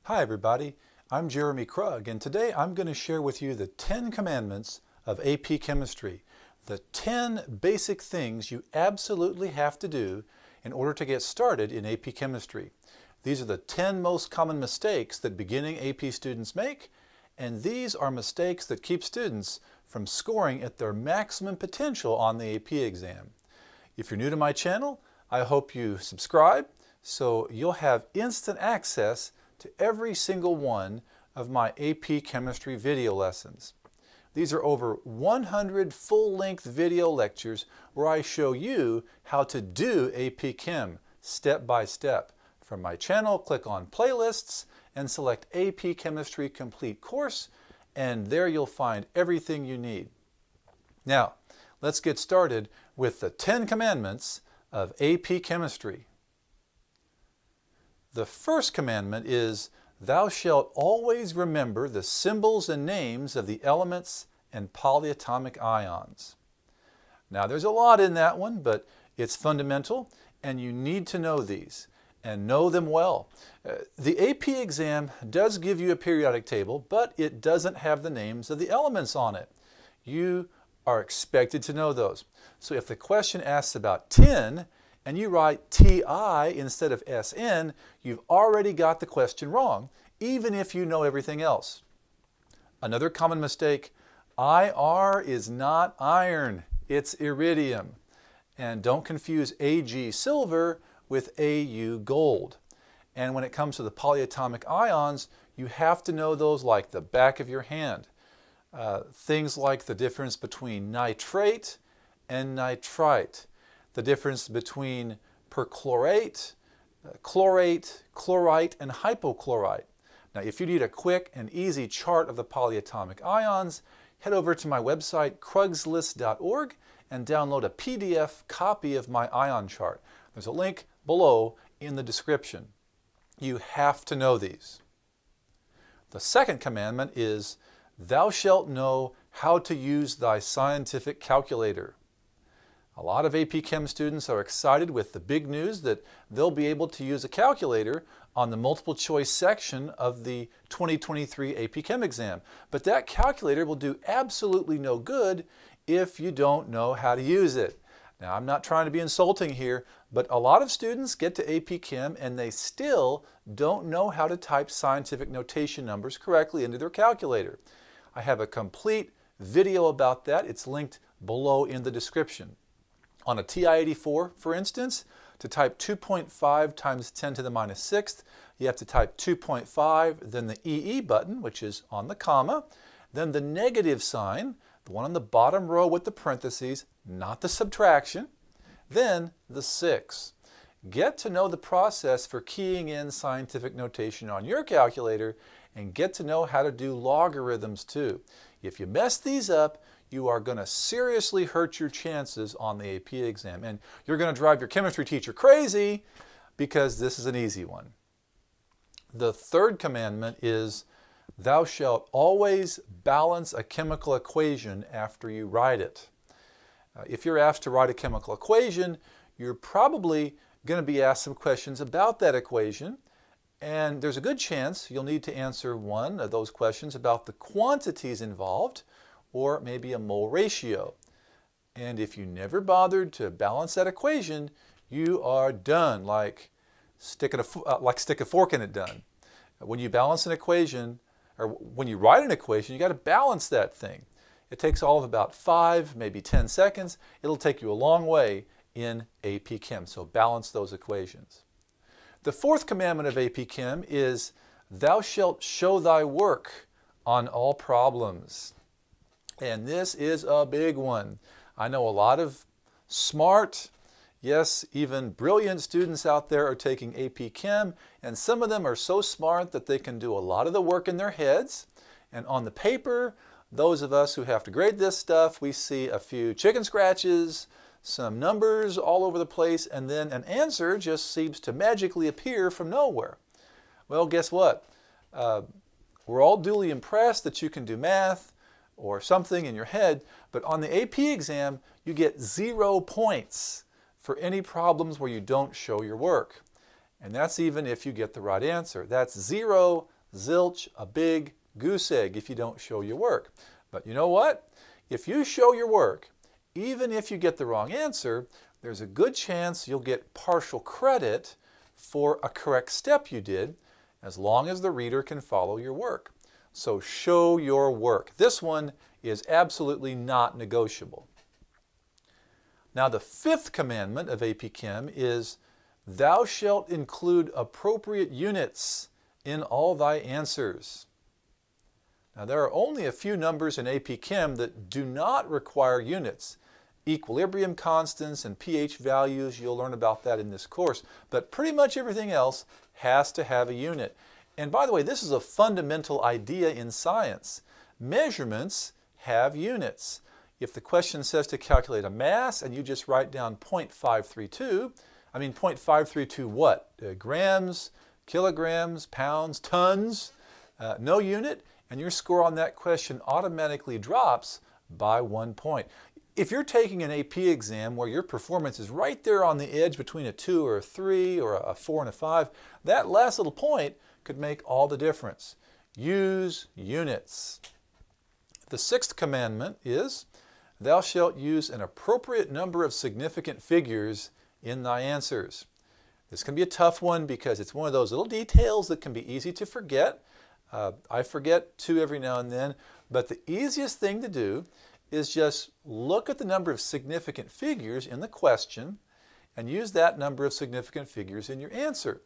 Hi everybody, I'm Jeremy Krug, and today I'm going to share with you the 10 commandments of AP Chemistry. The 10 basic things you absolutely have to do in order to get started in AP Chemistry. These are the 10 most common mistakes that beginning AP students make, and these are mistakes that keep students from scoring at their maximum potential on the AP exam. If you're new to my channel, I hope you subscribe so you'll have instant access to every single one of my AP Chemistry video lessons. These are over 100 full-length video lectures where I show you how to do AP Chem step by step. From my channel, click on Playlists and select AP Chemistry Complete Course, and there you'll find everything you need. Now, let's get started with the 10 commandments of AP Chemistry. The first commandment is, "Thou shalt always remember the symbols and names of the elements and polyatomic ions." Now there's a lot in that one, but it's fundamental and you need to know these and know them well. The AP exam does give you a periodic table, but it doesn't have the names of the elements on it. You are expected to know those. So if the question asks about tin, and you write Ti instead of Sn, you've already got the question wrong, even if you know everything else. Another common mistake, Ir is not iron, it's iridium. And don't confuse Ag silver with Au gold. And when it comes to the polyatomic ions, you have to know those like the back of your hand. Things like the difference between nitrate and nitrite. The difference between perchlorate, chlorate, chlorite, and hypochlorite. Now, if you need a quick and easy chart of the polyatomic ions, head over to my website, krugslist.org, and download a PDF copy of my ion chart. There's a link below in the description. You have to know these. The second commandment is, "Thou shalt know how to use thy scientific calculator." A lot of AP Chem students are excited with the big news that they'll be able to use a calculator on the multiple choice section of the 2023 AP Chem exam. But that calculator will do absolutely no good if you don't know how to use it. Now, I'm not trying to be insulting here, but a lot of students get to AP Chem and they still don't know how to type scientific notation numbers correctly into their calculator. I have a complete video about that. It's linked below in the description. On a TI-84, for instance, to type 2.5 times 10 to the minus 6th, you have to type 2.5, then the EE button, which is on the comma, then the negative sign, the one on the bottom row with the parentheses, not the subtraction, then the 6. Get to know the process for keying in scientific notation on your calculator and get to know how to do logarithms too. If you mess these up, you are going to seriously hurt your chances on the AP exam. And you're going to drive your chemistry teacher crazy because this is an easy one. The third commandment is, "Thou shalt always balance a chemical equation after you write it." If you're asked to write a chemical equation, you're probably going to be asked some questions about that equation. And there's a good chance you'll need to answer one of those questions about the quantities involved, or maybe a mole ratio. And if you never bothered to balance that equation, you are done, like stick a fork in it done. When you balance an equation, or when you write an equation, you got to balance that thing. It takes all of about 5, maybe 10 seconds. It'll take you a long way in AP Chem, so balance those equations. The fourth commandment of AP Chem is, "Thou shalt show thy work on all problems." And this is a big one. I know a lot of smart, yes, even brilliant students out there are taking AP Chem, and some of them are so smart that they can do a lot of the work in their heads. And on the paper, those of us who have to grade this stuff, we see a few chicken scratches, some numbers all over the place, and then an answer just seems to magically appear from nowhere. Well, guess what? We're all duly impressed that you can do math or something in your head, but on the AP exam, you get 0 points for any problems where you don't show your work. And that's even if you get the right answer. That's 0 zilch, a big goose egg if you don't show your work. But you know what? If you show your work, even if you get the wrong answer, there's a good chance you'll get partial credit for a correct step you did, as long as the reader can follow your work. So show your work. This one is absolutely not negotiable. Now the fifth commandment of AP Chem is, thou shalt include appropriate units in all thy answers. Now there are only a few numbers in AP Chem that do not require units. Equilibrium constants and pH values, you'll learn about that in this course, but pretty much everything else has to have a unit. And by the way, this is a fundamental idea in science. Measurements have units. If the question says to calculate a mass and you just write down 0.532, 0.532 what? Grams, kilograms, pounds, tons, no unit, and your score on that question automatically drops by 1 point. If you're taking an AP exam where your performance is right there on the edge between a 2 or a 3 or a 4 and a 5, that last little point could make all the difference. Use units. The sixth commandment is, thou shalt use an appropriate number of significant figures in thy answers. This can be a tough one because it's one of those little details that can be easy to forget. I forget too every now and then, but the easiest thing to do is just look at the number of significant figures in the question and use that number of significant figures in your answer.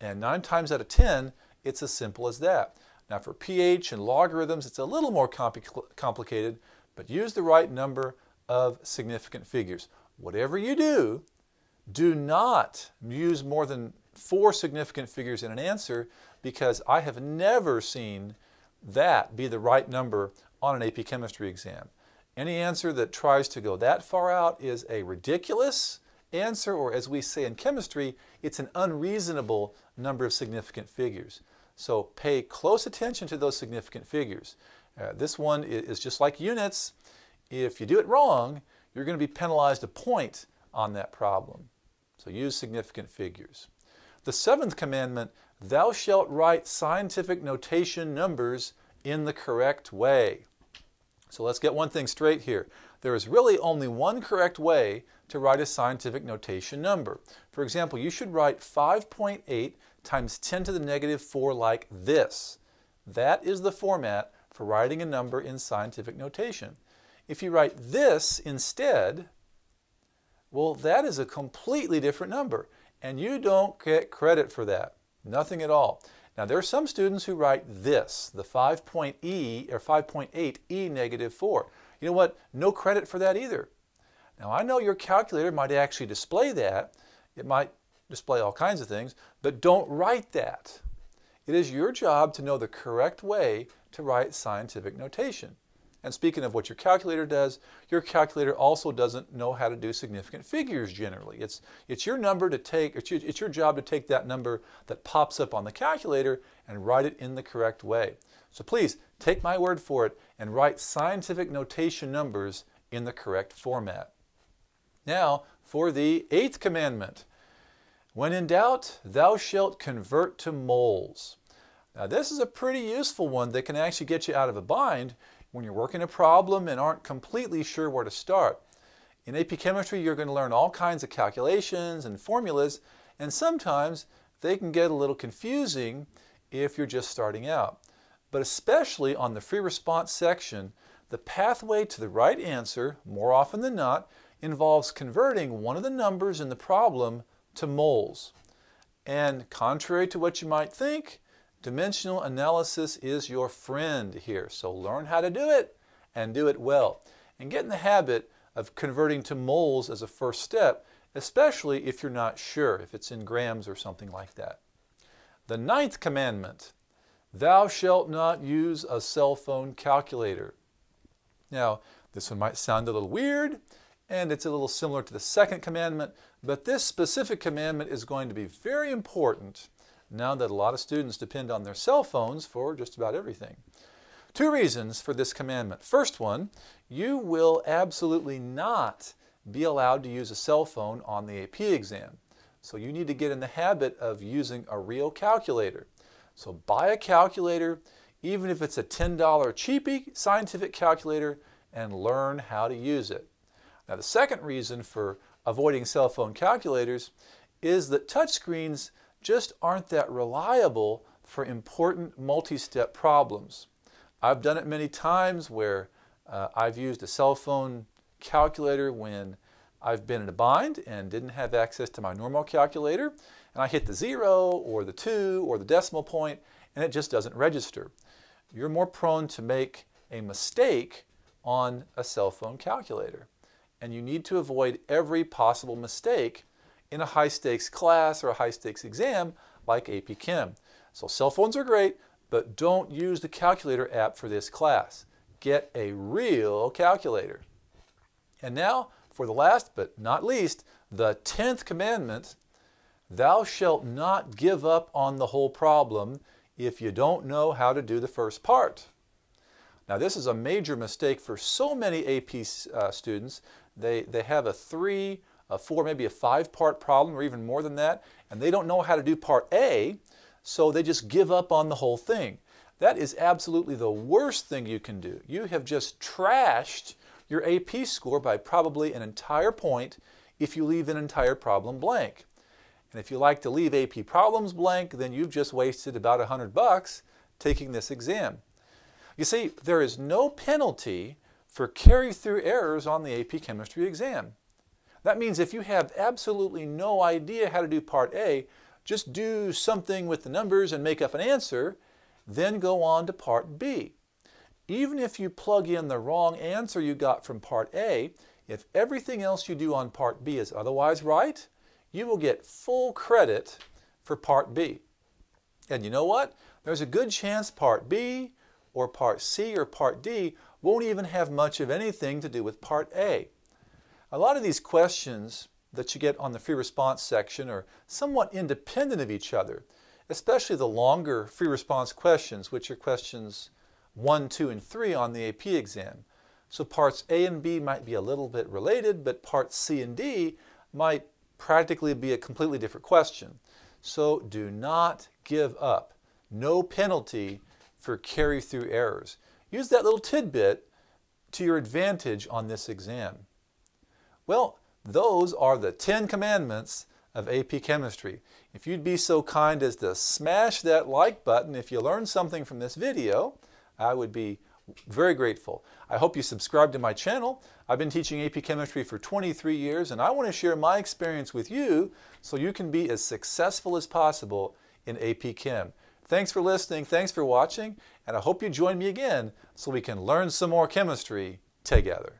And 9 times out of 10, it's as simple as that. Now for pH and logarithms, it's a little more complicated, but use the right number of significant figures. Whatever you do, do not use more than 4 significant figures in an answer, because I have never seen that be the right number on an AP Chemistry exam. Any answer that tries to go that far out is a ridiculous answer, or as we say in chemistry, it's an unreasonable number of significant figures. So pay close attention to those significant figures. This one is just like units. If you do it wrong, you're going to be penalized a point on that problem. So use significant figures. The seventh commandment, thou shalt write scientific notation numbers in the correct way. So let's get one thing straight here. There is really only one correct way to write a scientific notation number. For example, you should write 5.8 times 10 to the negative 4 like this. That is the format for writing a number in scientific notation. If you write this instead, well, that is a completely different number, and you don't get credit for that. Nothing at all. Now, there are some students who write this, the 5.8 e negative 4. You know what? No credit for that either. Now, I know your calculator might actually display that. It might display all kinds of things, but don't write that. It is your job to know the correct way to write scientific notation. And speaking of what your calculator does, your calculator also doesn't know how to do significant figures generally. It's your number to take, it's your job to take that number that pops up on the calculator and write it in the correct way. So please take my word for it and write scientific notation numbers in the correct format. Now for the eighth commandment. When in doubt, thou shalt convert to moles. Now this is a pretty useful one that can actually get you out of a bind when you're working a problem and aren't completely sure where to start. In AP Chemistry, you're going to learn all kinds of calculations and formulas, and sometimes they can get a little confusing if you're just starting out. But especially on the free response section, the pathway to the right answer, more often than not, involves converting one of the numbers in the problem to moles. And contrary to what you might think, dimensional analysis is your friend here. So learn how to do it and do it well. And get in the habit of converting to moles as a first step, especially if you're not sure, if it's in grams or something like that. The ninth commandment, thou shalt not use a cell phone calculator. Now, this one might sound a little weird, and it's a little similar to the second commandment, but this specific commandment is going to be very important now that a lot of students depend on their cell phones for just about everything. 2 reasons for this commandment. First one, you will absolutely not be allowed to use a cell phone on the AP exam. So you need to get in the habit of using a real calculator. So buy a calculator, even if it's a $10 cheapy scientific calculator, and learn how to use it. Now the second reason for avoiding cell phone calculators is that touchscreens just aren't that reliable for important multi-step problems. I've done it many times where I've used a cell phone calculator when I've been in a bind and didn't have access to my normal calculator, and I hit the 0 or the 2 or the decimal point and it just doesn't register. You're more prone to make a mistake on a cell phone calculator, and you need to avoid every possible mistake in a high-stakes class or a high-stakes exam like AP Chem. So cell phones are great, but don't use the calculator app for this class. Get a real calculator. And now, for the last but not least, the 10th commandment: thou shalt not give up on the whole problem if you don't know how to do the first part. Now this is a major mistake for so many AP students. They have a 3, a 4, maybe a 5-part problem or even more than that, and they don't know how to do part A, so they just give up on the whole thing. That is absolutely the worst thing you can do. You have just trashed your AP score by probably an entire point if you leave an entire problem blank. And if you like to leave AP problems blank, then you've just wasted about $100 taking this exam. You see, there is no penalty for carry-through errors on the AP Chemistry exam. That means if you have absolutely no idea how to do Part A, just do something with the numbers and make up an answer, then go on to Part B. Even if you plug in the wrong answer you got from Part A, if everything else you do on Part B is otherwise right, you will get full credit for Part B. And you know what? There's a good chance Part B or Part C or Part D won't even have much of anything to do with Part A. A lot of these questions that you get on the free response section are somewhat independent of each other, especially the longer free response questions, which are questions 1, 2, and 3 on the AP exam. So parts A and B might be a little bit related, but parts C and D might practically be a completely different question. So do not give up. No penalty for carry-through errors. Use that little tidbit to your advantage on this exam. Well, those are the 10 commandments of AP Chemistry. If you'd be so kind as to smash that like button if you learned something from this video, I would be very grateful. I hope you subscribe to my channel. I've been teaching AP Chemistry for 23 years, and I want to share my experience with you so you can be as successful as possible in AP Chem. Thanks for listening, thanks for watching, and I hope you join me again so we can learn some more chemistry together.